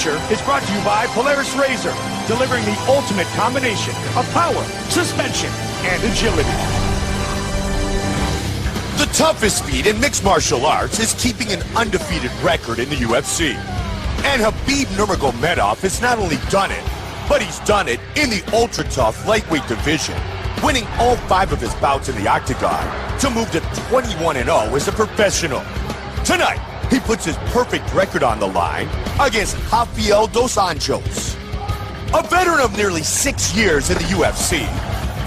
picture is brought to you by Polaris Razor, delivering the ultimate combination of power, suspension, and agility. The toughest feat in mixed martial arts is keeping an undefeated record in the UFC. And Khabib Nurmagomedov has not only done it, but he's done it in the ultra-tough lightweight division, winning all 5 of his bouts in the octagon to move to 21-0 as a professional. Tonight, he puts his perfect record on the line against Rafel Dos Anjos. A veteran of nearly 6 years in the UFC,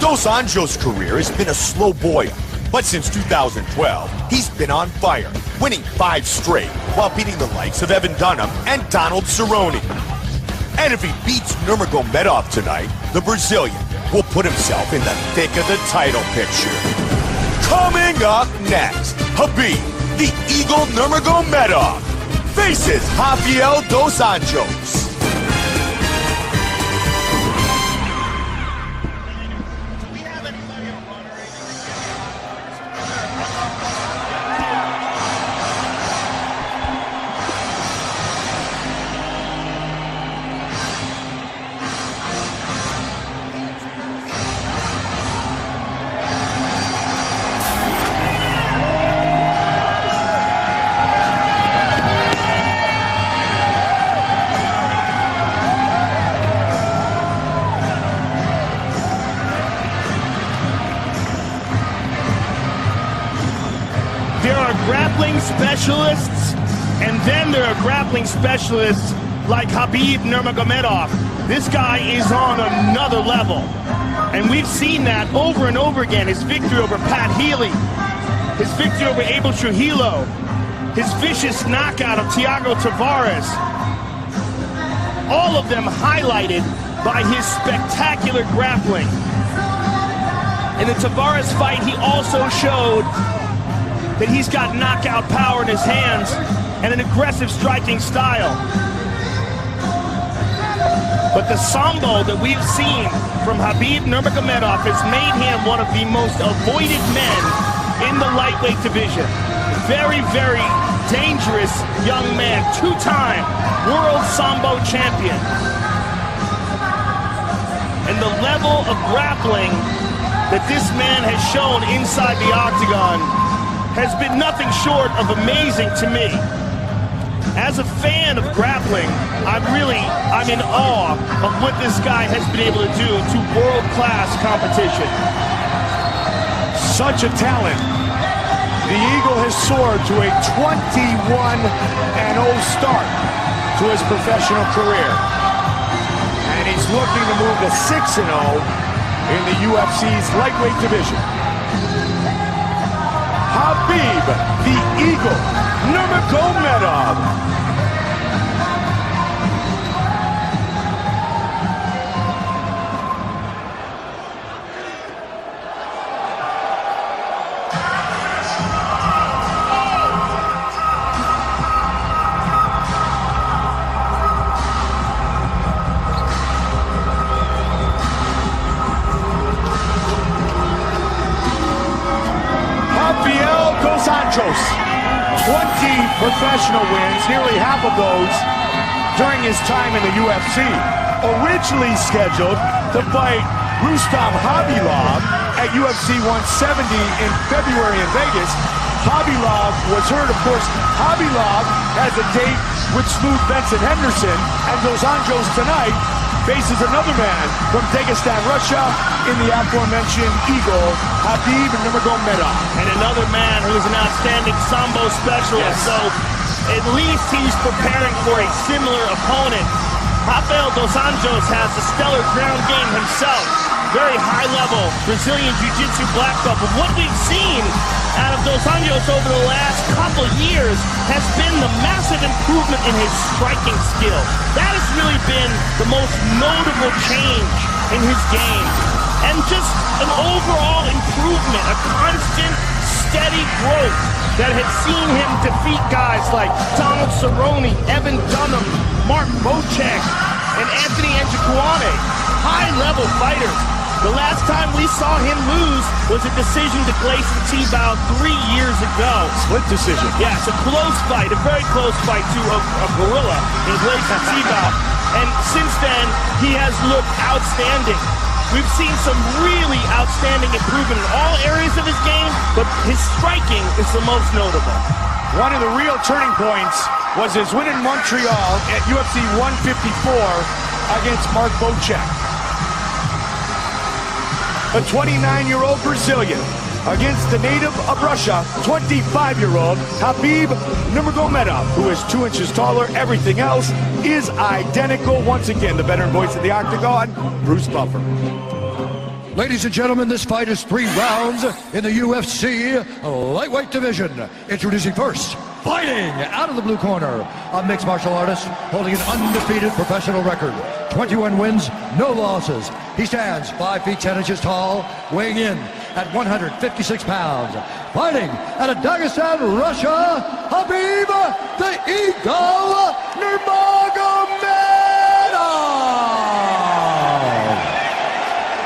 Dos Anjos' career has been a slow boil, but since 2012, he's been on fire, winning 5 straight while beating the likes of Evan Dunham and Donald Cerrone. And if he beats Nurmagomedov tonight, the Brazilian will put himself in the thick of the title picture. Coming up next, Khabib, the Eagle Nurmagomedov, faces Rafel Dos Anjos. There are grappling specialists, and then there are grappling specialists like Khabib Nurmagomedov. This guy is on another level, and we've seen that over and over again. His victory over Pat Healy, his victory over Abel Trujillo, his vicious knockout of Thiago Tavares, all of them highlighted by his spectacular grappling. In the Tavares fight, he also showed that he's got knockout power in his hands and an aggressive striking style. But the sambo that we've seen from Khabib Nurmagomedov has made him one of the most avoided men in the lightweight division. Very, very dangerous young man, 2-time world sambo champion. And the level of grappling that this man has shown inside the octagon has been nothing short of amazing to me. As a fan of grappling, I'm in awe of what this guy has been able to do to world-class competition. Such a talent. The Eagle has soared to a 21-0 start to his professional career. And he's looking to move to 6-0 in the UFC's lightweight division. Khabib, the Eagle, Nurmagomedov. Rafel Dos Anjos, 20 professional wins, nearly half of those during his time in the UFC. Originally scheduled to fight Rustam Khabilov at UFC 170 in February in Vegas, Khabilov was hurt, of course. Khabilov has a date with Smooth Benson Henderson, and Dos Anjos tonight faces another man from Dagestan, Russia, in the aforementioned Eagle, Khabib Nurmagomedov. And another man who's an outstanding sambo specialist, Yes. so at least he's preparing for a similar opponent. Rafel Dos Anjos has a stellar ground game himself. Very high-level Brazilian Jiu-Jitsu black belt. But what we've seen out of Dos Anjos over the last couple years has been the massive improvement in his striking skill. That has really been the most notable change in his game. And just an overall improvement, a constant, steady growth that had seen him defeat guys like Donald Cerrone, Evan Dunham, Mark Bocek, and Anthony Njokuani. High-level fighters. The last time we saw him lose was a decision to Gleison Tibau 3 years ago. Split decision. Yeah, it's a close fight, a very close fight to a gorilla in Gleison Tibau. And since then, he has looked outstanding. We've seen some really outstanding improvement in all areas of his game, but his striking is the most notable. One of the real turning points was his win in Montreal at UFC 154 against Mark Bocek. A 29-year-old Brazilian against the native of Russia, 25-year-old Khabib Nurmagomedov, who is 2 inches taller. Everything else is identical. Once again, the veteran voice of the Octagon, Bruce Buffer. Ladies and gentlemen, this fight is 3 rounds in the UFC lightweight division. Introducing first, fighting out of the blue corner, a mixed martial artist holding an undefeated professional record. 21 wins, no losses. He stands 5 feet 10 inches tall, weighing in at 156 pounds. Fighting out of Dagestan, Russia, Khabib the Eagle Nurmagomedov.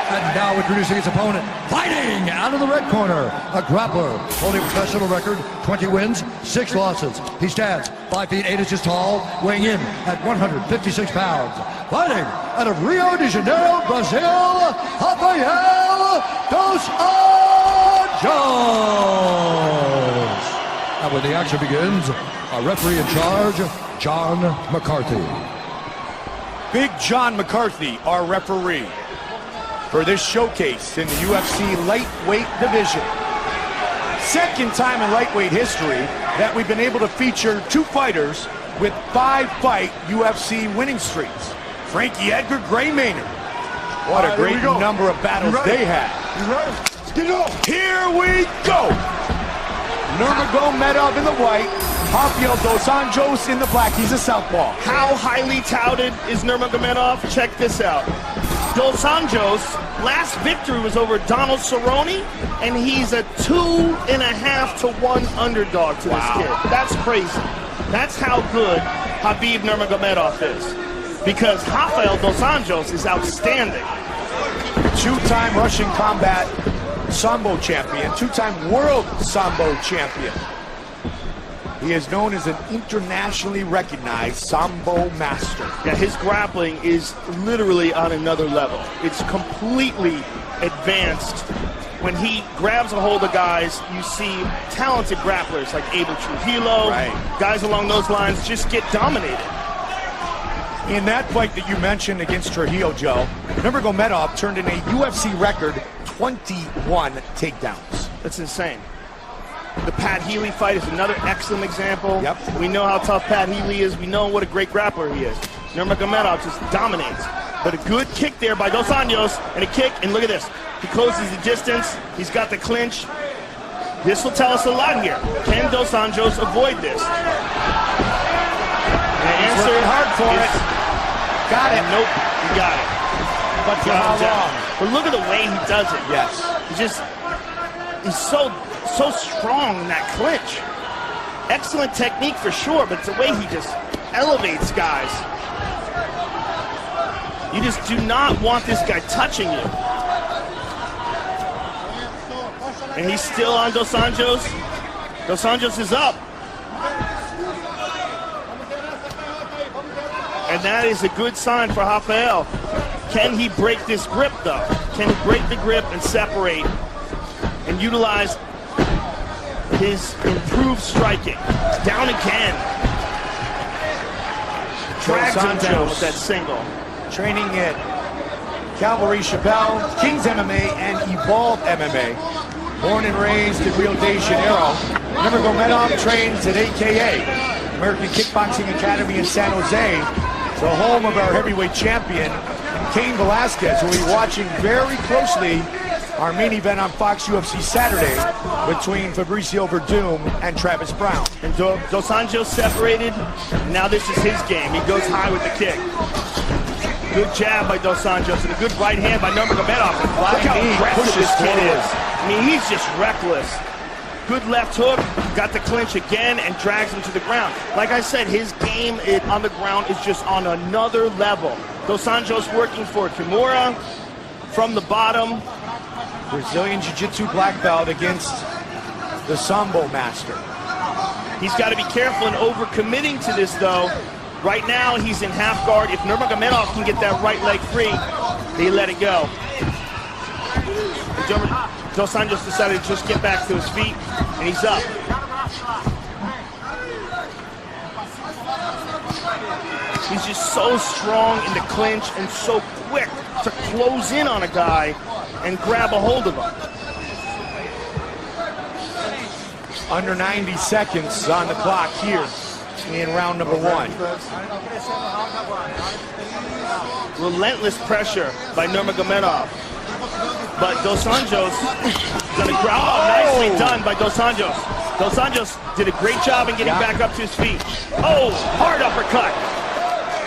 And now introducing his opponent, fighting out of the red corner, a grappler holding a professional record, 20 wins, 6 losses. He stands 5 feet 8 inches tall, weighing in at 156 pounds. Fighting out of Rio de Janeiro, Brazil, Rafel Dos Anjos. And when the action begins, a referee in charge, John McCarthy. Big John McCarthy, our referee, for this showcase in the UFC lightweight division. Second time in lightweight history that we've been able to feature 2 fighters with 5-fight UFC winning streaks. Frankie Edgar, Gray Maynard. What a great number of battles they had. Here we go. Nurmagomedov in the white, Rafel Dos Anjos in the black. He's a southpaw. How highly touted is Nurmagomedov? Check this out. Dos Anjos' last victory was over Donald Cerrone, and he's a 2.5 to 1 underdog to this kid. That's crazy. That's how good Khabib Nurmagomedov is. Because Rafel Dos Anjos is outstanding. 2-time Russian combat Sambo champion, 2-time world Sambo champion. He is known as an internationally recognized Sambo master. Yeah, his grappling is literally on another level. It's completely advanced. When he grabs a hold of guys, you see talented grapplers like Abel Trujillo, guys along those lines just get dominated. In that fight that you mentioned against Trujillo, Joe, Nurmagomedov turned in a UFC record 21 takedowns. That's insane. The Pat Healy fight is another excellent example. Yep. We know how tough Pat Healy is. We know what a great grappler he is. Nurmagomedov just dominates. But a good kick there by Dos Anjos, and a kick, and look at this. He closes the distance. He's got the clinch. This will tell us a lot here. Can Dos Anjos avoid this? The answer hard for it. Got it. Nope, he got it. But for how long? But look at the way he does it. Yes. He's so strong in that clinch. Excellent technique for sure, but it's the way he just elevates guys. You just do not want this guy touching you. And he's still on Dos Anjos. Dos Anjos is up. And that is a good sign for Rafel. Can he break this grip, though? Can he break the grip and separate and utilize his improved striking? Down again. Drags him down with that single. Training at Calvary Chappelle, Kings MMA, and Evolve MMA. Born and raised in Rio de Janeiro, Nurmagomedov trains at AKA, American Kickboxing Academy in San Jose, the home of our heavyweight champion, Cain Velasquez, who will be watching very closely our main event on Fox UFC Saturday between Fabricio Verdum and Travis Brown. And Dos Anjos separated. Now this is his game. He goes high with the kick. Good jab by Dos Anjos and a good right hand by Nurmagomedov. Look how aggressive this kid is. I mean, he's just reckless. Good left hook, got the clinch again and drags him to the ground. Like I said, his game on the ground is just on another level. Dos Anjos working for Kimura, from the bottom. Brazilian Jiu-Jitsu black belt against the Sambo master. He's got to be careful in overcommitting to this, though. Right now, he's in half guard. If Nurmagomedov can get that right leg free, they let it go. Dos Anjos decided to just get back to his feet, and he's up. He's just so strong in the clinch and so quick to close in on a guy and grab a hold of him. Under 90 seconds on the clock here in round number 1. Relentless pressure by Nurmagomedov. But Dos Anjos gonna grab. Oh, nicely done by Dos Anjos. Dos Anjos did a great job in getting back up to his feet. Oh, hard uppercut.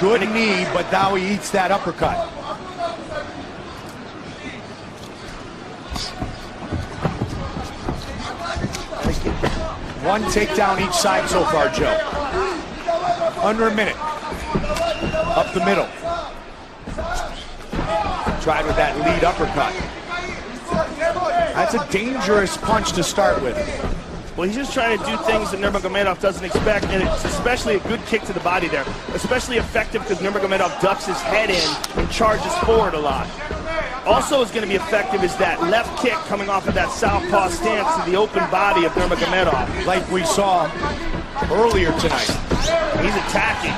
Good knee, but now he eats that uppercut. One takedown each side so far, Joe. Under a minute. Up the middle. Tried with that lead uppercut. That's a dangerous punch to start with. Well, he's just trying to do things that Nurmagomedov doesn't expect, and it's especially a good kick to the body there. Especially effective because Nurmagomedov ducks his head in and charges forward a lot. Also is going to be effective is that left kick coming off of that southpaw stance to the open body of Nurmagomedov. Like we saw earlier tonight. He's attacking.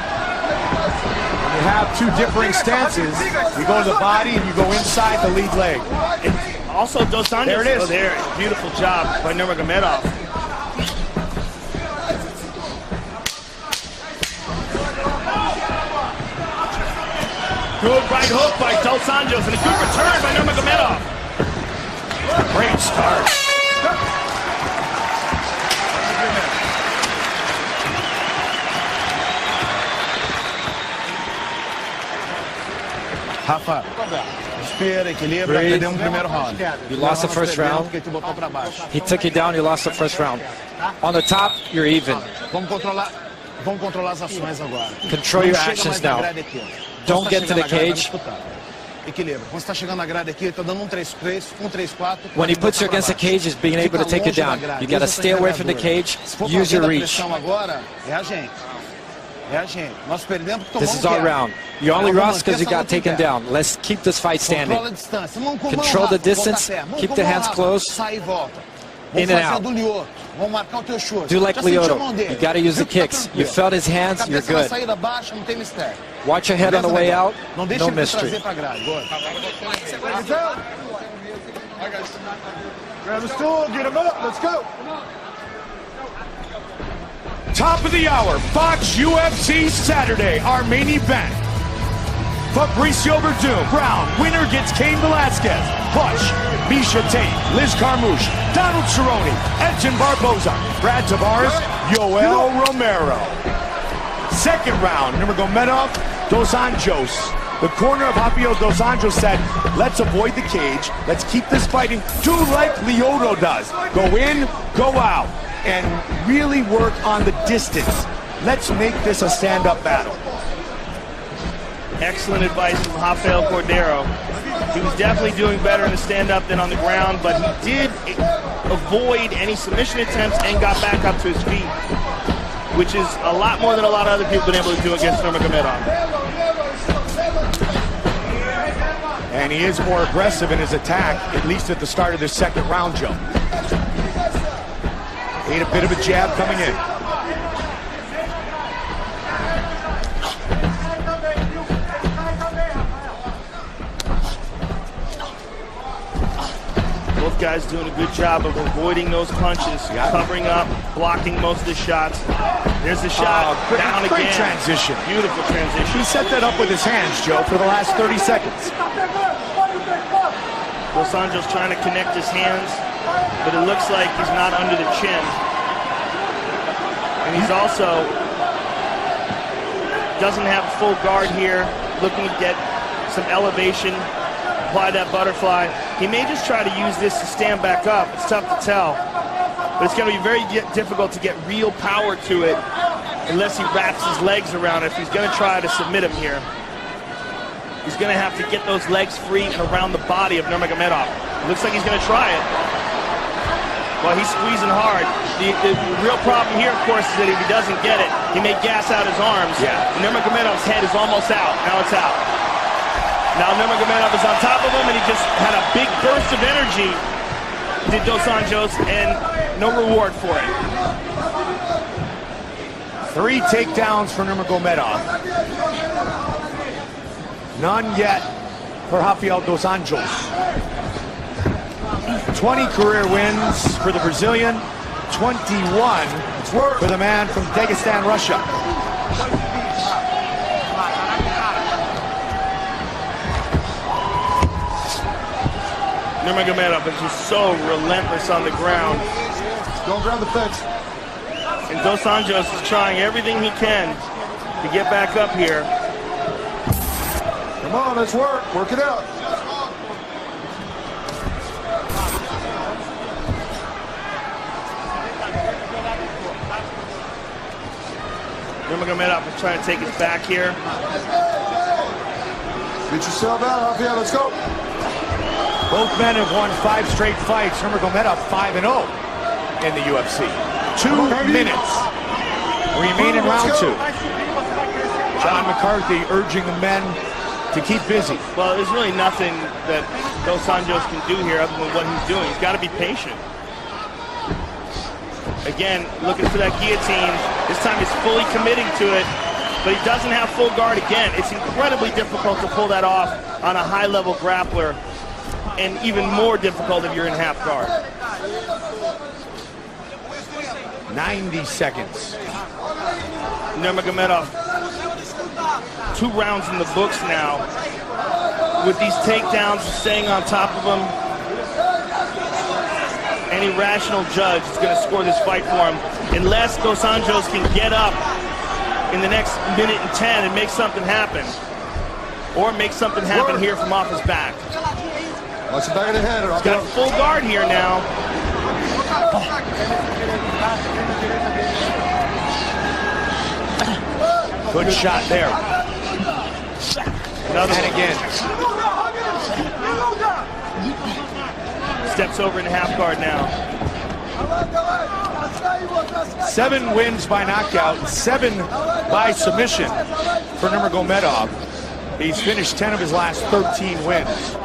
When you have two differing stances, you go to the body and you go inside the lead leg. And also Dos Anjos. There it is. Oh, there. Beautiful job by Nurmagomedov. Good right hook by Dos Anjos and a good return by Nurmagomedov. Great start. Rafa, espera, equilibra, perdemos o primeiro round. You lost the first round. He took you down, you lost the first round. On the top, you're even. Vamos controlar as ações agora. Control your actions now. Don't get to the cage. Equilibra. Quando está chegando na grade aqui, ele está dando 3-3, 3-4. When he puts you against the cage, he's being able to take you down. You got to stay away from the cage, use your reach. Agora é a gente. É a gente. Nós perdemos porque This is our round. You only lost because you got taken down. Let's keep this fight standing. Control the distance, keep the hands close, in and out. Do like Lyoto. You got to use the kicks. You felt his hands, you're good. Watch your head on the way out, no mystery. Grab the stool, get him up, let's go. Top of the hour, Fox UFC Saturday, our main event. Fabricio Verdum, Brown, winner gets Cain Velasquez, Bush, Misha Tate, Liz Carmouche, Donald Cerrone, Edson Barboza, Brad Tavares, Yoel Romero. Second round, Nurmagomedov, Dos Anjos. The corner of Rafel Dos Anjos said, let's avoid the cage, let's keep this fighting, do like Lyoto does. Go in, go out, and really work on the distance. Let's make this a stand-up battle. Excellent advice from Rafael Cordero. He was definitely doing better in the stand-up than on the ground, but he did avoid any submission attempts and got back up to his feet, which is a lot more than a lot of other people have been able to do against Nurmagomedov. And he is more aggressive in his attack, at least at the start of this second round, Joe. Ate a bit of a jab coming in. Both guys doing a good job of avoiding those punches, covering up, blocking most of the shots. There's the shot, down again. Great transition. Beautiful transition. He set that up with his hands, Joe, for the last 30 seconds. Dos Anjos trying to connect his hands, but it looks like he's not under the chin. And he's also doesn't have full guard here, looking to get some elevation, apply that butterfly. He may just try to use this to stand back up. It's tough to tell. But it's going to be very difficult to get real power to it unless he wraps his legs around it if he's going to try to submit him here. He's going to have to get those legs free and around the body of Nurmagomedov. Looks like he's going to try it. Well, he's squeezing hard. The real problem here, of course, is that if he doesn't get it, he may gas out his arms. Yeah. Nurmagomedov's head is almost out. Now it's out. Now Nurmagomedov is on top of him, and he just had a big burst of energy, did Dos Anjos, and no reward for it. 3 takedowns for Nurmagomedov. None yet for Rafel Dos Anjos. 20 career wins for the Brazilian, 21 for the man from Dagestan, Russia. Nurmagomedov is just so relentless on the ground. Don't grab the fence. And Dos Anjos is trying everything he can to get back up here. Come on, let's work. Work it out. Nurmagomedov is trying to take his back here. Get yourself out, Rafael. Let's go. Both men have won 5 straight fights. Nurmagomedov 5-0 in the UFC. 2 minutes remain in round 2. John McCarthy urging the men to keep busy. Well, there's really nothing that Dos Anjos can do here other than what he's doing. He's got to be patient. Again, looking for that guillotine. This time he's fully committing to it, but he doesn't have full guard again. It's incredibly difficult to pull that off on a high-level grappler, and even more difficult if you're in half guard. 90 seconds. Nurmagomedov, 2 rounds in the books now. With these takedowns, staying on top of him, any rational judge is going to score this fight for him, unless Dos Anjos can get up in the next minute and 10 and make something happen. Or make something happen here from off his back. Watch the back of the head. He's got full guard here now. Good shot there. Another and one. again. Steps over in half guard now. 7 wins by knockout, 7 by submission for Nurmagomedov. He's finished 10 of his last 13 wins.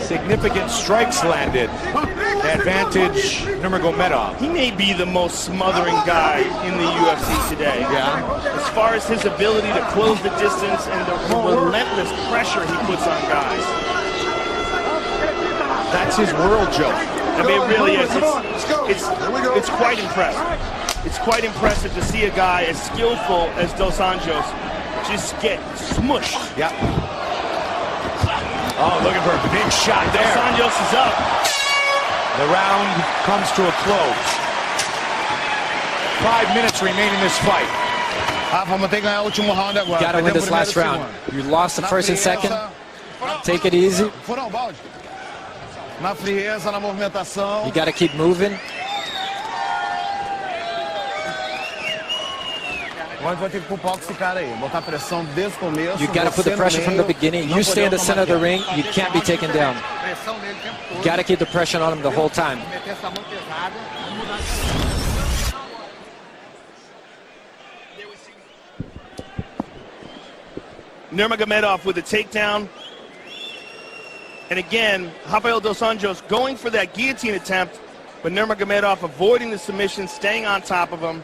Significant strikes landed. Advantage Nurmagomedov. He may be the most smothering guy in the UFC today. Yeah. As far as his ability to close the distance and the relentless pressure he puts on guys. That's his world, Joe. I mean, it really is. It's quite impressive. It's quite impressive to see a guy as skillful as Dos Anjos just get smushed. Yep. Oh, looking for a big shot there. Dos Anjos is up. The round comes to a close. 5 minutes remain in this fight. Got to win this last round. You lost the first and second. Take it easy. You got to keep moving. You got to put the pressure from the beginning. You stay in the center of the ring. You can't be taken down. You got to keep the pressure on him the whole time. Nurmagomedov with a takedown. And again, Rafel Dos Anjos going for that guillotine attempt, but Nurmagomedov avoiding the submission, staying on top of him.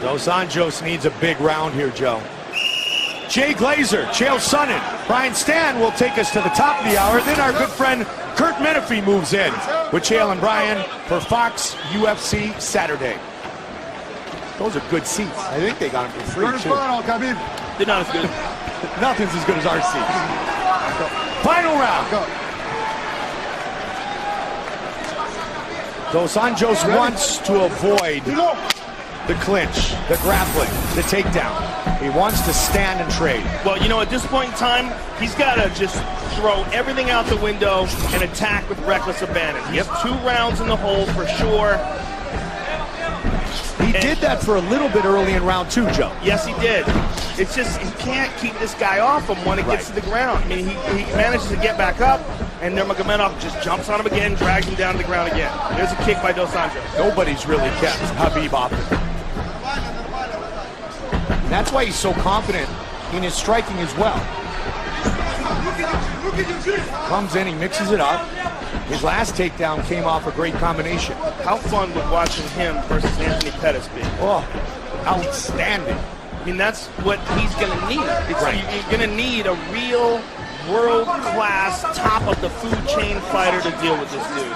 Dos Anjos needs a big round here, Joe. Jay Glazer, Chael Sonnen, Brian Stan will take us to the top of the hour. Then our good friend Kurt Menefee moves in with Chael and Brian for Fox UFC Saturday. Those are good seats. I think they got them for free, too. They're not as good. Nothing's as good as our seats. Final round. Dos Anjos wants to avoid the clinch, the grappling, the takedown. He wants to stand and trade. Well, you know, at this point in time, he's got to just throw everything out the window and attack with reckless abandon. He has 2 rounds in the hole for sure. He did that for a little bit early in round 2, Joe. Yes, he did. It's just he can't keep this guy off him when it gets to the ground. I mean, he manages to get back up, and Nurmagomedov just jumps on him again, drags him down to the ground again. There's a kick by Dos Anjos. Nobody's really kept Khabib off him. That's why he's so confident in his striking as well. Comes in, he mixes it up. His last takedown came off a great combination. How fun would watching him versus Anthony Pettis be? Oh, outstanding. I mean, that's what he's going to need. You're going to need a real world-class, top-of-the-food-chain fighter to deal with this dude.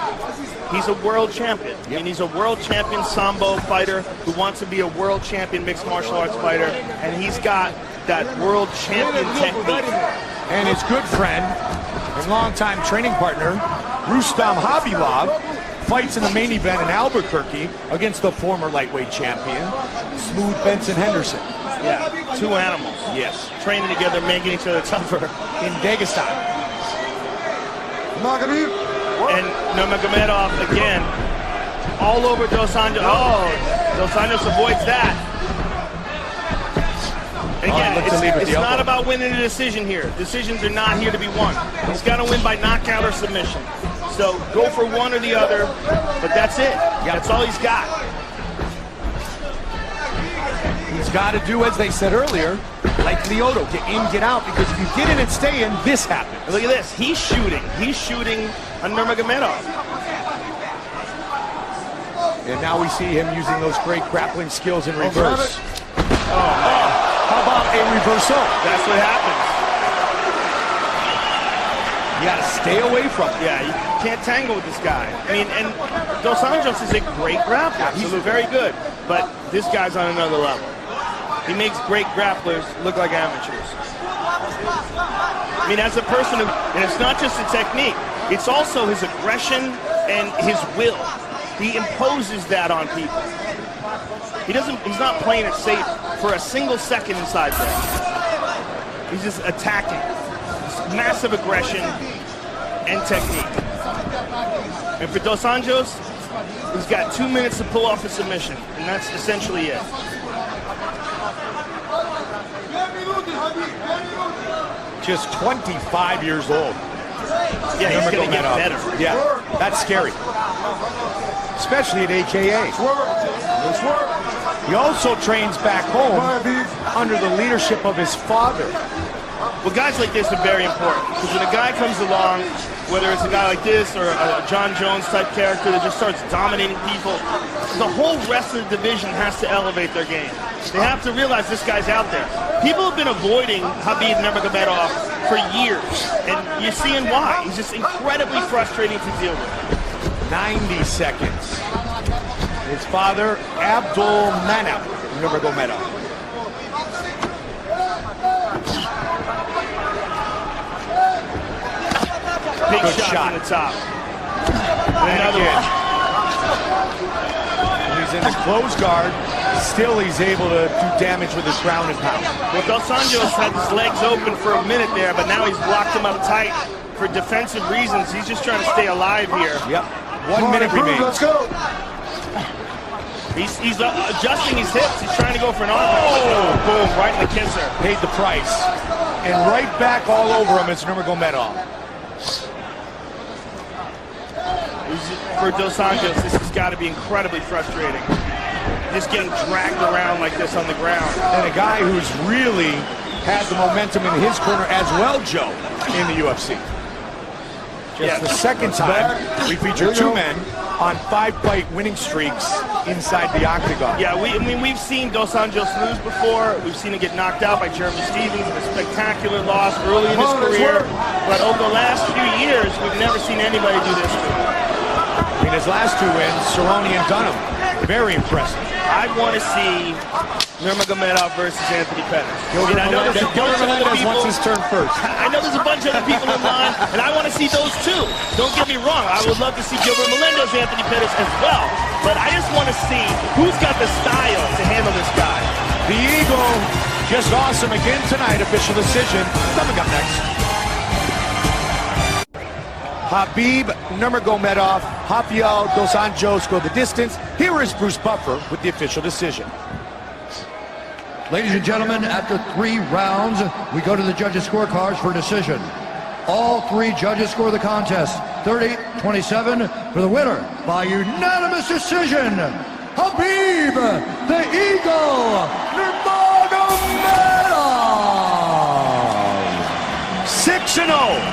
He's a world champion. Yep. And he's a world champion Sambo fighter who wants to be a world champion mixed martial arts fighter. And he's got that world champion technique. And his good friend and longtime training partner, Rustam Khabib, fights in the main event in Albuquerque against the former lightweight champion, Smooth Benson Henderson. Yeah, 2 animals. Yes. Training together, making each other tougher. In Dagestan. And Nurmagomedov again, all over Dos Anjos. Oh, Dos Anjos avoids that. And again, it's not about winning a decision here. Decisions are not here to be won. He's got to win by knockout or submission. So go for one or the other, but that's it. That's all he's got. He's got to do, as they said earlier, like Lyoto, get in, get out, because if you get in and stay in, this happens. Look at this. He's shooting. He's shooting on Nurmagomedov. And now we see him using those great grappling skills in reverse. How about a reversal? That's what happens. You got to stay away from it. Yeah, you can't tangle with this guy. I mean, and Dos Anjos is a great grappler. He's very good, but this guy's on another level. He makes great grapplers look like amateurs. I mean, as a person who, and it's not just the technique, it's also his aggression and his will. He imposes that on people. He's not playing it safe for a single second inside there. He's just attacking. Massive aggression and technique. And for Dos Anjos, he's got 2 minutes to pull off a submission, and that's essentially it. Just 25 years old. Yeah, he's going to get better. Yeah, that's scary. Especially at AKA. He also trains back home under the leadership of his father. Well, guys like this are very important, because when a guy comes along, whether it's a guy like this or a John Jones type character that just starts dominating people, the whole rest of the division has to elevate their game. They have to realize this guy's out there. People have been avoiding Khabib Nurmagomedov for years, and you're seeing why. He's just incredibly frustrating to deal with. 90 seconds. His father, Abdul Manap Nurmagomedov. Big Good shot on the top. And Another again. one. He's in the closed guard. Still, he's able to do damage with his ground and pound. Well, Dos Anjos had his legs open for a minute there, but now he's blocked him up tight for defensive reasons. He's just trying to stay alive here. Yep. 1 minute remains. Let's go. He's adjusting his hips. He's trying to go for an arm. Oh, boom, right in the kisser. Paid the price. And right back all over him is Nurmagomedov. For Dos Anjos, this has got to be incredibly frustrating. Just getting dragged around like this on the ground. And a guy who's really had the momentum in his corner as well, Joe, in the UFC. Just the second time we feature 2 men on 5-fight winning streaks inside the octagon. Yeah, we've seen Dos Anjos lose before. We've seen him get knocked out by Jeremy Stevens in a spectacular loss early in his career. But over the last few years, we've never seen anybody do this to him. In his last 2 wins, Cerrone and Dunham, very impressive. I want to see Nurmagomedov versus Anthony Pettis. I know there's a bunch of other people. Wants his turn first. I know there's a bunch of other people in line, and I want to see those too. Don't get me wrong. I would love to see Gilbert Melendez, Anthony Pettis as well. But I just want to see who's got the style to handle this guy. The Eagle Just awesome again tonight. Official decision coming up next. Khabib Nurmagomedov, Rafel Dos Anjos go the distance. Here is Bruce Buffer with the official decision. Ladies and gentlemen, after 3 rounds, we go to the judges' scorecards for decision. All 3 judges score the contest 30-27 for the winner by unanimous decision, Khabib the Eagle Nurmagomedov. 6-0.